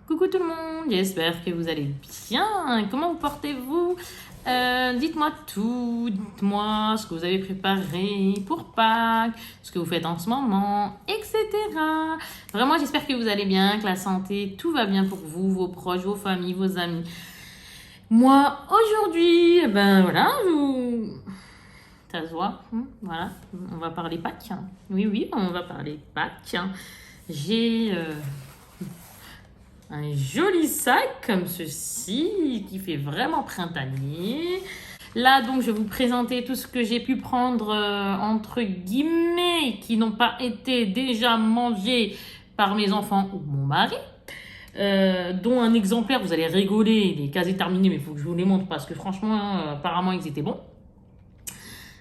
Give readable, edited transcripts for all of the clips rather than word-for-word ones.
Coucou tout le monde, j'espère que vous allez bien. Comment vous portez-vous? Dites-moi tout, dites-moi ce que vous avez préparé pour Pâques, ce que vous faites en ce moment, etc. Vraiment, j'espère que vous allez bien, que la santé, tout va bien pour vous, vos proches, vos familles, vos amis. Moi, aujourd'hui, voilà, ça se voit, voilà, on va parler Pâques. Oui, on va parler Pâques. J'ai un joli sac comme ceci qui fait vraiment printanier. Là, donc, je vais vous présenter tout ce que j'ai pu prendre entre guillemets qui n'ont pas été déjà mangés par mes enfants ou mon mari. Dont un exemplaire, vous allez rigoler, il est quasi terminé, mais il faut que je vous les montre parce que franchement, apparemment, ils étaient bons.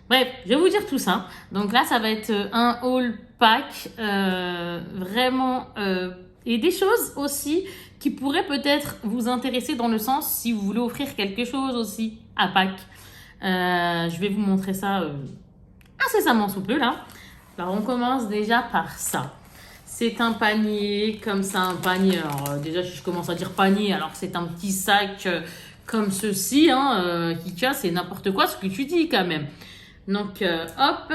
Bref, je vais vous dire tout ça. Donc là, ça va être un haul pack, vraiment, et des choses aussi qui pourraient peut-être vous intéresser dans le sens si vous voulez offrir quelque chose aussi à Pâques. Je vais vous montrer ça incessamment sous peu là. Alors on commence déjà par ça. C'est un panier comme ça, un panier. Alors déjà, je commence à dire panier alors que c'est un petit sac comme ceci, qui casse, c'est n'importe quoi ce que tu dis quand même. Donc, hop,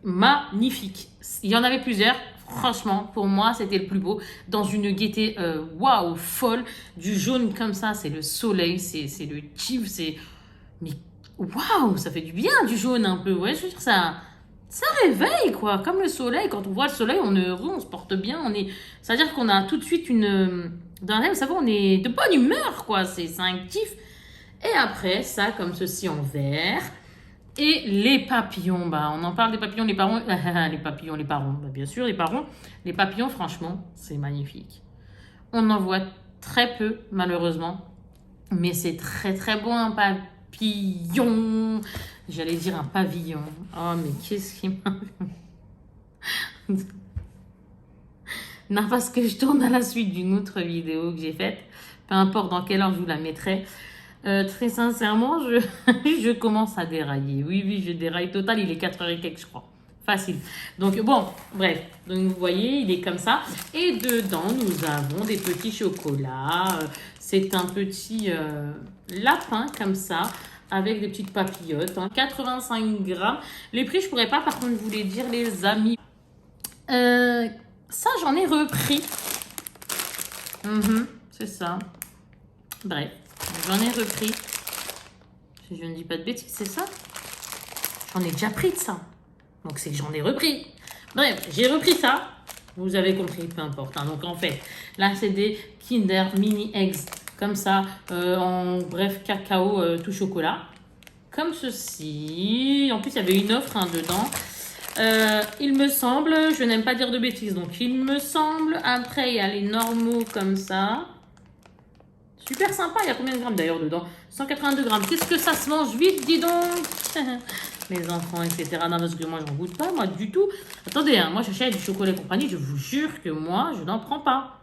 magnifique. Il y en avait plusieurs. Franchement, pour moi, c'était le plus beau. Dans une gaieté, waouh, folle. Du jaune comme ça, c'est le soleil, c'est le kiff, c'est... Mais waouh, ça fait du bien du jaune un peu. Ouais, je veux dire, ça réveille, quoi. Comme le soleil, quand on voit le soleil, on est heureux, on se porte bien. C'est-à-dire qu'on a tout de suite dans la vous savez, on est de bonne humeur, quoi. C'est un kiff. Et après, ça, comme ceci en vert. Et les papillons, on en parle des papillons, les parents, les papillons, les parents, bien sûr, les parents. Les papillons, franchement, c'est magnifique. On en voit très peu, malheureusement, mais c'est très très beau un papillon. J'allais dire un pavillon. Oh, mais qu'est-ce qui m'a... Non, parce que je tourne à la suite d'une autre vidéo que j'ai faite. Peu importe dans quelle heure je vous la mettrai. Très sincèrement, je commence à dérailler. Oui, je déraille total. Il est 4h et quelques, je crois. Facile. Donc, bon, bref. Donc, vous voyez, il est comme ça. Et dedans, nous avons des petits chocolats. C'est un petit lapin comme ça, avec des petites papillotes. 85 grammes. Les prix, je pourrais pas, par contre, vous les dire, les amis. Ça, j'en ai repris. C'est ça. Bref. J'en ai repris. Si je ne dis pas de bêtises, c'est ça? J'en ai déjà pris de ça. Donc c'est que j'en ai repris. Bref, j'ai repris ça. Vous avez compris, peu importe. Donc en fait, là c'est des Kinder Mini Eggs. Comme ça, en bref, cacao tout chocolat. Comme ceci. En plus, il y avait une offre dedans. Il me semble, je n'aime pas dire de bêtises. Donc il me semble, après il y a les normaux comme ça. Super sympa, il y a combien de grammes d'ailleurs dedans? 182 grammes. Qu'est-ce que ça se mange vite, dis donc? Les enfants, etc. Non, parce que moi, j'en goûte pas, moi, du tout. Attendez, moi, j'achète du chocolat et compagnie. Je vous jure que moi, je n'en prends pas.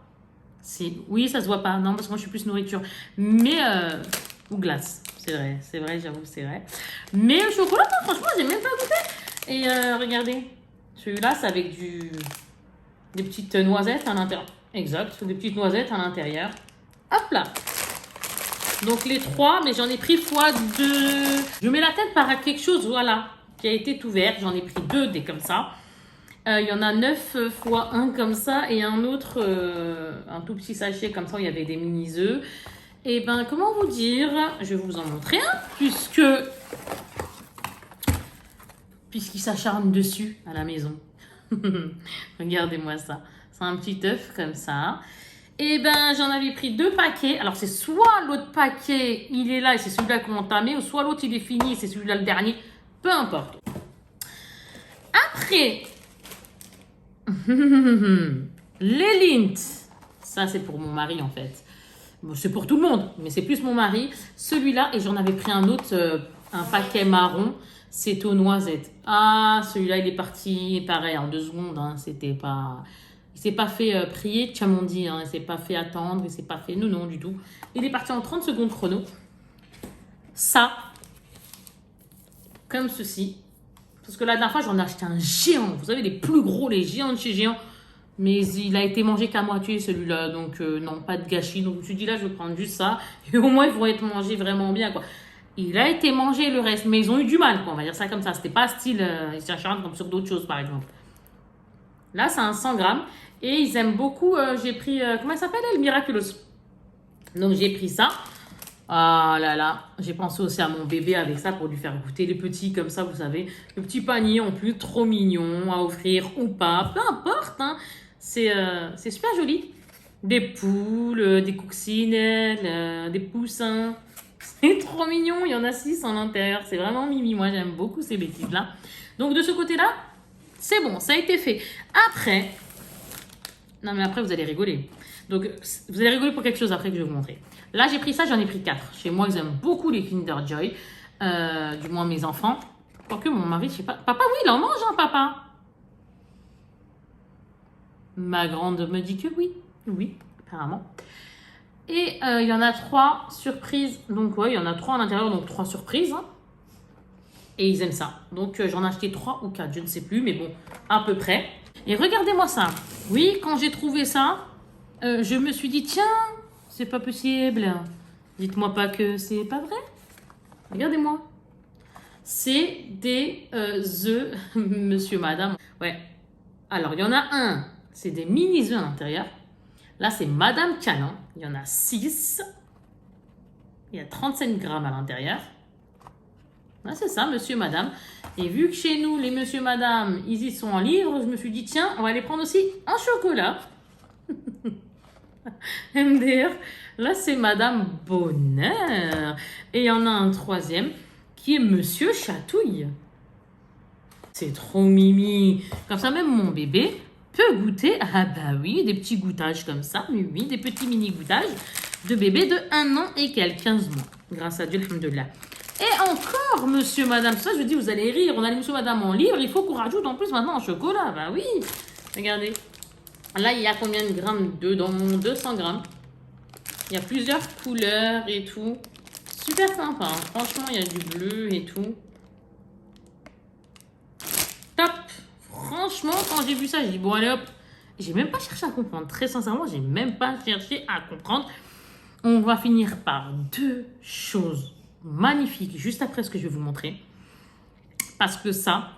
Oui, ça se voit pas. Non, parce que moi, je suis plus nourriture. Mais, ou glace. C'est vrai, j'avoue, c'est vrai. Mais le chocolat, non, franchement, j'ai même pas goûté. Et regardez. Celui-là, c'est avec des petites noisettes à l'intérieur. Exact, des petites noisettes à l'intérieur. Hop là. Donc les 3, mais j'en ai pris x2. Je mets la tête par quelque chose, voilà, qui a été ouvert. J'en ai pris 2 des comme ça. Il y en a 9 x1 comme ça et un autre, un tout petit sachet comme ça où il y avait des mini œufs. Et comment vous dire, je vais vous en montrer un, puisqu'il s'acharne dessus à la maison. Regardez-moi ça. C'est un petit œuf comme ça. Et j'en avais pris 2 paquets. Alors, c'est soit l'autre paquet, il est là et c'est celui-là qu'on t'a mis, ou soit l'autre, il est fini et c'est celui-là le dernier. Peu importe. Après, les Lindt. Ça, c'est pour mon mari, en fait. Bon, c'est pour tout le monde, mais c'est plus mon mari. Celui-là, et j'en avais pris un autre, un paquet marron. C'est aux noisettes. Ah, celui-là, il est parti, pareil, en 2 secondes. C'était pas... Il s'est pas fait prier, comme on dit, il s'est pas fait attendre, il s'est pas fait non du tout. Il est parti en 30 secondes chrono. Ça, comme ceci. Parce que la dernière fois, j'en ai acheté un géant. Vous savez, les plus gros, les géants de chez géant. Mais il a été mangé qu'à moitié celui-là, donc non, pas de gâchis. Donc je me suis dit là, je vais prendre juste ça. Et au moins, ils vont être mangés vraiment bien, quoi. Il a été mangé le reste, mais ils ont eu du mal, quoi. On va dire ça comme ça. C'était pas style s'acharne comme sur d'autres choses, par exemple. Là, c'est un 100 grammes. Et ils aiment beaucoup, j'ai pris, comment elle s'appelle elle? Miraculous. Donc j'ai pris ça. Ah là là, j'ai pensé aussi à mon bébé avec ça pour lui faire goûter les petits comme ça, vous savez. Le petit panier en plus, trop mignon à offrir ou pas, peu importe, hein. C'est super joli. Des poules, des coccinelles, des poussins. C'est trop mignon, il y en a 6 en l'intérieur. C'est vraiment mimi, moi j'aime beaucoup ces bêtises-là. Donc de ce côté-là, c'est bon, ça a été fait. Après, non mais après vous allez rigoler. Donc vous allez rigoler pour quelque chose après que je vais vous montrer. Là j'ai pris ça, j'en ai pris 4. Chez moi ils aiment beaucoup les Kinder Joy. Du moins mes enfants. Quoique mon mari, je sais pas. Papa, oui, il en mange, hein, papa. Ma grande me dit que oui. Oui, apparemment. Et il y en a 3 surprises. Donc ouais, il y en a 3 à l'intérieur, donc 3 surprises. Hein. Et ils aiment ça. Donc j'en ai acheté 3 ou 4, je ne sais plus, mais bon, à peu près. Et regardez-moi ça. Oui, quand j'ai trouvé ça, je me suis dit, tiens, c'est pas possible. Dites-moi pas que c'est pas vrai. Regardez-moi. C'est des œufs, monsieur, madame. Ouais. Alors, il y en a un, c'est des mini œufs à l'intérieur. Là, c'est Madame Canin. Il y en a 6. Il y a 35 grammes à l'intérieur. Là, c'est ça, monsieur, madame. Et vu que chez nous, les monsieur, madame, ils y sont en livre, je me suis dit, tiens, on va les prendre aussi en chocolat. MDR. Là, c'est Madame Bonheur. Et il y en a un 3e qui est Monsieur Chatouille. C'est trop mimi. Comme ça, même mon bébé peut goûter. Ah bah oui, des petits goûtages comme ça. Oui, oui, des petits mini goûtages de bébé de 1 an et quelques 15 mois. Grâce à Dieu, alhamdoulilah. Et encore, monsieur, madame. Ça, je dis, vous allez rire. On a les monsieur, madame en livre. Il faut qu'on rajoute en plus maintenant en chocolat. Bah oui. Regardez. Là, il y a combien de grammes dedans? 200 grammes. Il y a plusieurs couleurs et tout. Super sympa. Hein. Franchement, il y a du bleu et tout. Top. Franchement, quand j'ai vu ça, j'ai dit, bon, allez hop. J'ai même pas cherché à comprendre. Très sincèrement, j'ai même pas cherché à comprendre. On va finir par 2 choses magnifiques juste après ce que je vais vous montrer. Parce que ça,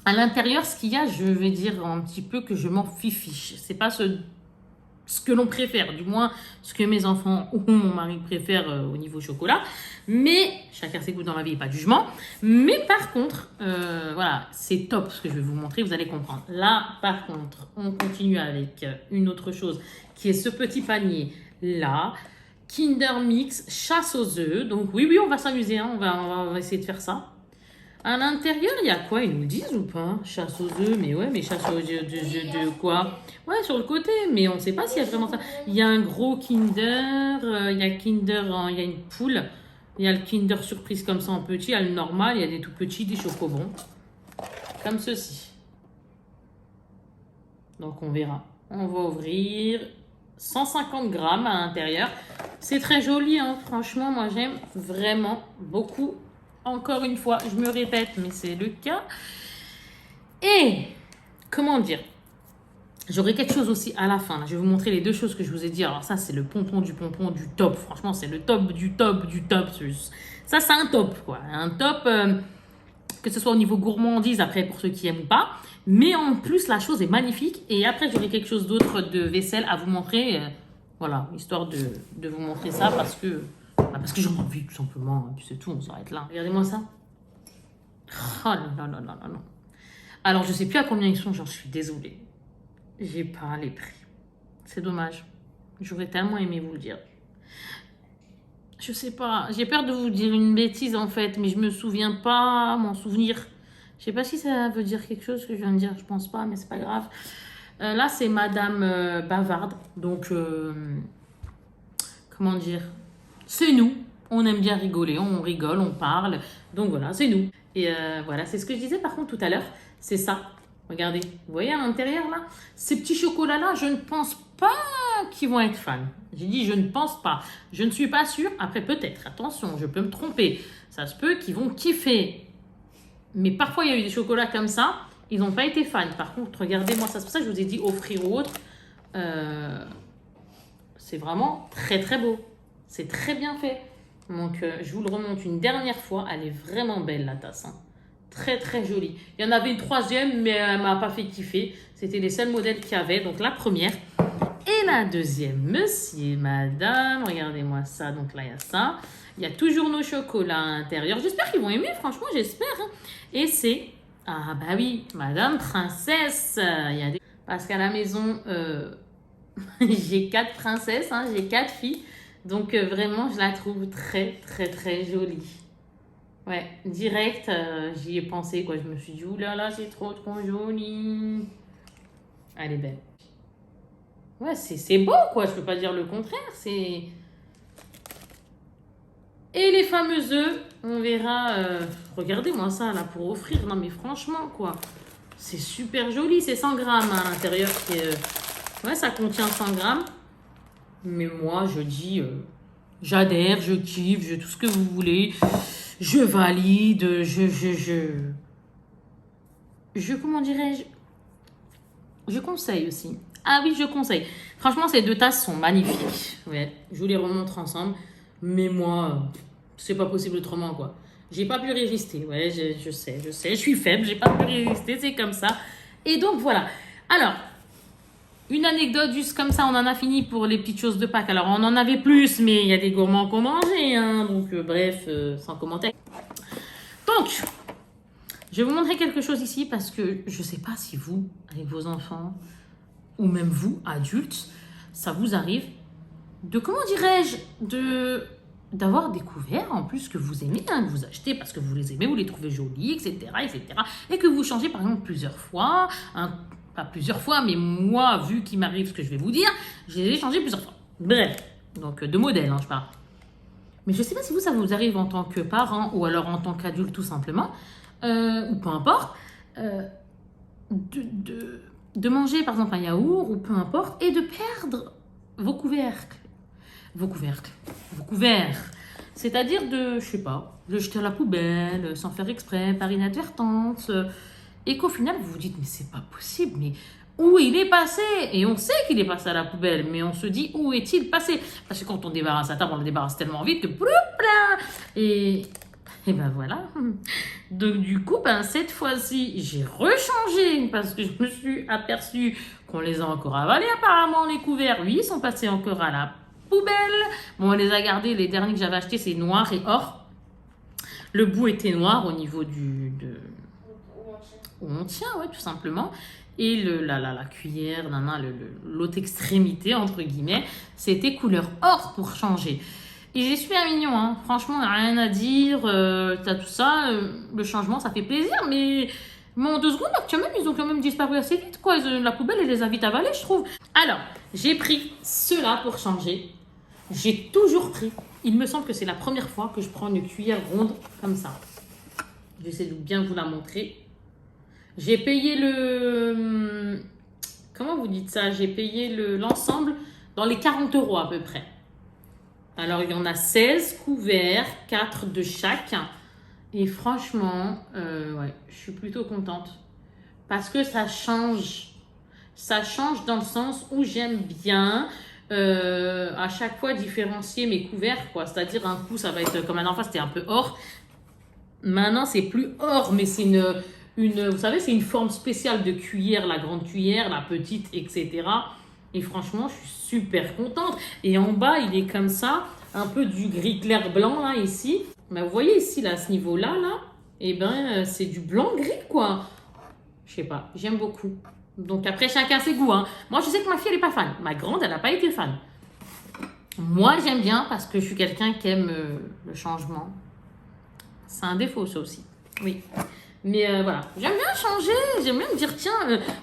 à l'intérieur, ce qu'il y a, je vais dire un petit peu que je m'en fiche. C'est pas ce que l'on préfère, du moins ce que mes enfants ou mon mari préfèrent au niveau chocolat. Mais chacun ses goûts dans la vie et pas de jugement. Mais par contre, voilà, c'est top ce que je vais vous montrer, vous allez comprendre. Là, par contre, on continue avec une autre chose qui est ce petit panier là. Kinder Mix, chasse aux œufs. Donc oui, on va s'amuser, hein. On va essayer de faire ça. À l'intérieur, il y a quoi? Ils nous disent ou pas? Chasse aux œufs, mais ouais, mais chasse aux œufs de quoi? Ouais, sur le côté, mais on ne sait pas s'il y a vraiment ça. Il y a un gros Kinder, il y a Kinder, il y a une poule, il y a le Kinder surprise comme ça en petit, il y a le normal, il y a des tout petits, des chocobons, comme ceci. Donc on verra. On va ouvrir 150 grammes à l'intérieur. C'est très joli, hein. Franchement, moi j'aime vraiment beaucoup. Encore une fois, je me répète, mais c'est le cas. Et, comment dire, j'aurai quelque chose aussi à la fin. Là. Je vais vous montrer les 2 choses que je vous ai dit. Alors ça, c'est le pompon du top. Franchement, c'est le top du top du top. Ça, c'est un top, quoi. Un top, que ce soit au niveau gourmandise, après, pour ceux qui aiment ou pas. Mais en plus, la chose est magnifique. Et après, j'aurai quelque chose d'autre de vaisselle à vous montrer. Voilà, histoire de vous montrer ça parce que j'en ai envie, tout simplement. Puis c'est tout, on s'arrête là. Regardez-moi ça. Oh là là là là là là. Alors, je sais plus à combien ils sont, j'en suis désolée. J'ai pas les prix. C'est dommage. J'aurais tellement aimé vous le dire. Je sais pas. J'ai peur de vous dire une bêtise, en fait, mais je me souviens pas, m'en souvenir. Je sais pas si ça veut dire quelque chose que je viens de dire, je pense pas, mais c'est pas grave. Là, c'est Madame Bavarde. Donc, comment dire? C'est nous. On aime bien rigoler, on rigole, on parle. Donc voilà, c'est nous. Et voilà, c'est ce que je disais par contre tout à l'heure. C'est ça. Regardez, vous voyez à l'intérieur là? Ces petits chocolats-là, je ne pense pas qu'ils vont être fans. J'ai dit je ne pense pas. Je ne suis pas sûre. Après peut-être, attention, je peux me tromper. Ça se peut qu'ils vont kiffer. Mais parfois, il y a eu des chocolats comme ça. Ils n'ont pas été fans. Par contre, regardez-moi ça. C'est pour ça que je vous ai dit offrir ou autre. C'est vraiment très très beau. C'est très bien fait. Donc, je vous le remonte une dernière fois. Elle est vraiment belle, la tasse. Hein. Très très jolie. Il y en avait une troisième, mais elle ne m'a pas fait kiffer. C'était les seuls modèles qu'il y avait. Donc, la première. Et la deuxième, monsieur, madame. Regardez-moi ça. Donc là, il y a ça. Il y a toujours nos chocolats à l'intérieur. J'espère qu'ils vont aimer. Franchement, j'espère. Hein. Et c'est... Ah bah oui, madame princesse. Il y a des... Parce qu'à la maison... j'ai 4 princesses, hein, j'ai 4 filles. Donc, vraiment, je la trouve très, très, très jolie. Ouais, direct, j'y ai pensé, quoi. Je me suis dit, oulala, c'est trop, trop joli. Elle est belle. Ouais, c'est beau, quoi. Je peux pas dire le contraire. C'est... Et les fameux œufs, on verra... regardez-moi ça, là, pour offrir. Non, mais franchement, quoi. C'est super joli. C'est 100 grammes à l'intérieur qui est... Ouais, ça contient 100 grammes. Mais moi, je dis, j'adhère, je kiffe, tout ce que vous voulez. Je valide, comment dirais-je? Je conseille aussi. Ah oui, je conseille. Franchement, ces 2 tasses sont magnifiques. Ouais, je vous les remontre ensemble. Mais moi, c'est pas possible autrement, quoi. J'ai pas pu résister. Ouais, je sais. Je suis faible, j'ai pas pu résister, c'est comme ça. Et donc, voilà. Alors... Une anecdote juste comme ça, on en a fini pour les petites choses de Pâques. Alors, on en avait plus, mais il y a des gourmands qu'on mangeait. Hein, donc, bref, sans commentaire. Donc, je vais vous montrer quelque chose ici parce que je ne sais pas si vous, avec vos enfants, ou même vous, adultes, ça vous arrive de, comment dirais-je, d'avoir des couverts en plus que vous aimez, hein, que vous achetez parce que vous les aimez, vous les trouvez jolis, etc., etc. Et que vous changez par exemple plusieurs fois, pas plusieurs fois, mais moi, vu qu'il m'arrive ce que je vais vous dire, je les ai changés plusieurs fois. Bref, donc de modèles, hein, je parle. Mais je ne sais pas si vous, ça vous arrive en tant que parent ou alors en tant qu'adulte tout simplement, ou peu importe, de manger par exemple un yaourt ou peu importe et de perdre vos couvercles. Vos couverts. C'est-à-dire de, je sais pas, de jeter à la poubelle sans faire exprès, par inadvertance. Et qu'au final, vous vous dites, mais c'est pas possible, mais où il est passé? Et on sait qu'il est passé à la poubelle, mais on se dit, où est-il passé? Parce que quand on débarrasse la table, on la débarrasse tellement vite que... Et ben voilà. Donc du coup, cette fois-ci, j'ai rechangé parce que je me suis aperçue qu'on les a encore avalés apparemment, les couverts. Oui, ils sont passés encore à la poubelle. Bon, on les a gardés. Les derniers que j'avais achetés, c'est noir et or. Le bout était noir au niveau où on tient, ouais, tout simplement. Et la cuillère, l'autre extrémité, entre guillemets, c'était couleur or pour changer. Et j'ai super mignon, hein. Franchement, rien à dire. T'as tout ça, le changement, ça fait plaisir, mais en 2 secondes, actuellement, ils ont quand même disparu assez vite, quoi. La poubelle, elle les a vite avalés, je trouve. Alors, j'ai pris ceux-là pour changer. J'ai toujours pris. Il me semble que c'est la première fois que je prends une cuillère ronde comme ça. J'essaie de bien vous la montrer. J'ai payé comment vous dites ça? J'ai payé l'ensemble dans les 40 € à peu près. Alors, il y en a 16 couverts, 4 de chaque. Et franchement, ouais, je suis plutôt contente. Parce que ça change. Ça change dans le sens où j'aime bien à chaque fois différencier mes couverts, quoi. C'est-à-dire, un coup, ça va être comme un enfant, c'était un peu or. Maintenant, c'est plus or, mais c'est vous savez, c'est une forme spéciale de cuillère, la grande cuillère, la petite, etc. Et franchement, je suis super contente. Et en bas, il est comme ça, un peu du gris clair blanc, là, ici. Mais vous voyez ici, là, à ce niveau-là, là, eh ben, c'est du blanc-gris, quoi. Je sais pas, j'aime beaucoup. Donc après, chacun ses goûts, hein. Moi, je sais que ma fille, elle n'est pas fan. Ma grande, elle n'a pas été fan. Moi, j'aime bien parce que je suis quelqu'un qui aime le changement. C'est un défaut, ça aussi. Oui. Mais voilà, j'aime bien changer, j'aime bien me dire, tiens,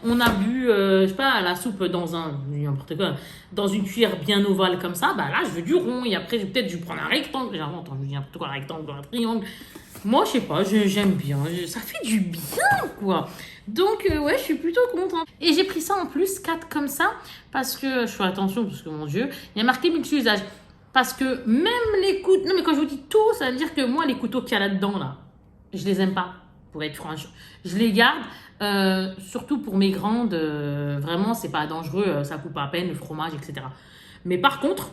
on a bu, je sais pas, la soupe dans n'importe quoi, dans une cuillère bien ovale comme ça, bah là, je veux du rond, et après, peut-être, je vais prendre un rectangle, attends, je dis n'importe quoi, un rectangle, un triangle. Moi, je sais pas, j'aime bien, ça fait du bien, quoi. Donc, ouais, je suis plutôt contente. Et j'ai pris ça en plus, 4 comme ça, parce que, je fais attention, parce que, mon Dieu, il y a marqué multi-usage. Parce que même les couteaux, non, mais quand je vous dis tout, ça veut dire que moi, les couteaux qu'il y a là-dedans, là, je les aime pas. Pour être franche, je les garde. Surtout pour mes grandes, vraiment, c'est pas dangereux, ça coupe à peine, le fromage, etc. Mais par contre,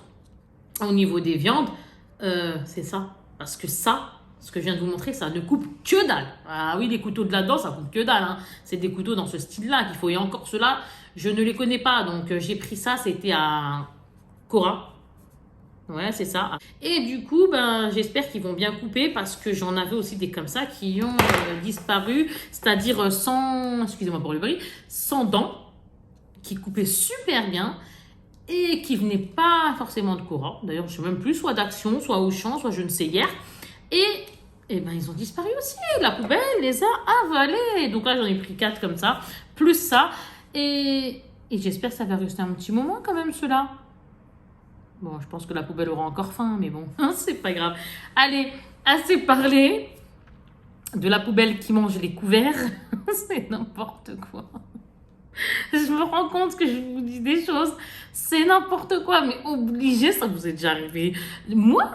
au niveau des viandes, c'est ça. Parce que ça, ce que je viens de vous montrer, ça ne coupe que dalle. Ah oui, les couteaux de là-dedans, ça coupe que dalle. Hein. C'est des couteaux dans ce style-là qu'il faut. Et encore ceux-là, je ne les connais pas. Donc, j'ai pris ça, c'était à Cora. Ouais, c'est ça. Et du coup, ben, j'espère qu'ils vont bien couper parce que j'en avais aussi des comme ça qui ont disparu, c'est-à-dire sans, excusez-moi pour le bruit, sans dents, qui coupaient super bien et qui venaient pas forcément de Cora. D'ailleurs, je ne sais même plus, soit d'Action, soit Auchan, soit je ne sais hier. Et ben, ils ont disparu aussi. La poubelle les a avalés. Donc là, j'en ai pris 4 comme ça, plus ça. Et j'espère que ça va rester un petit moment quand même, ceux-là. Bon, je pense que la poubelle aura encore faim, mais bon, c'est pas grave. Allez, assez parlé de la poubelle qui mange les couverts. C'est n'importe quoi. Je me rends compte que je vous dis des choses, c'est n'importe quoi, mais obligé, ça vous est déjà arrivé. Moi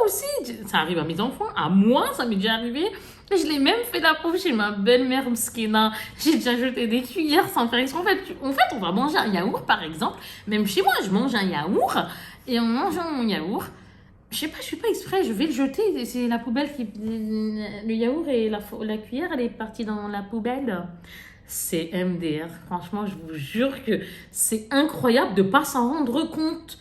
aussi, ça arrive à mes enfants, à moi, ça m'est déjà arrivé. Je l'ai même fait la pauvre chez ma belle-mère Mskina. J'ai déjà jeté des cuillères sans faire exprès. En fait, on va manger un yaourt, par exemple. Même chez moi, je mange un yaourt. Et en mangeant mon yaourt, je fais pas exprès, je vais le jeter. C'est la poubelle qui... Le yaourt et la cuillère, elle est partie dans la poubelle. C'est MDR. Franchement, je vous jure que c'est incroyable de ne pas s'en rendre compte.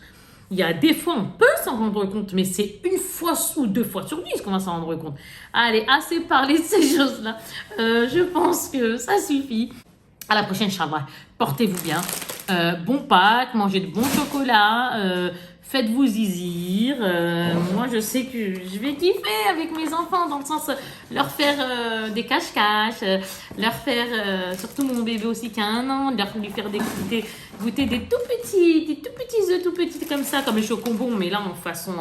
Il y a des fois, on peut s'en rendre compte, mais c'est une fois ou 2 fois sur 10 qu'on va s'en rendre compte. Allez, assez parlé de ces choses-là. Je pense que ça suffit. À la prochaine, Inch'Allah. Portez-vous bien. Bon Pâques, mangez de bons chocolats. Faites-vous zizir. Moi, je sais que je vais kiffer avec mes enfants, dans le sens leur faire des cache-cache, leur faire, surtout mon bébé aussi qui a 1 an, lui faire goûter des tout petits œufs tout petits comme ça, comme les chocobons, mais là en façon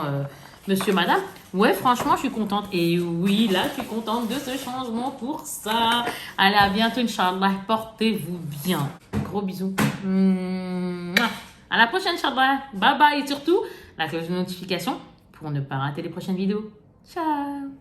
monsieur, madame. Ouais, franchement, je suis contente. Et oui, là, je suis contente de ce changement pour ça. Allez, à bientôt, Inch'Allah. Portez-vous bien. Gros bisous. Mouah. À la prochaine, Inch'Allah. Bye bye. Et surtout, la cloche de notification pour ne pas rater les prochaines vidéos. Ciao.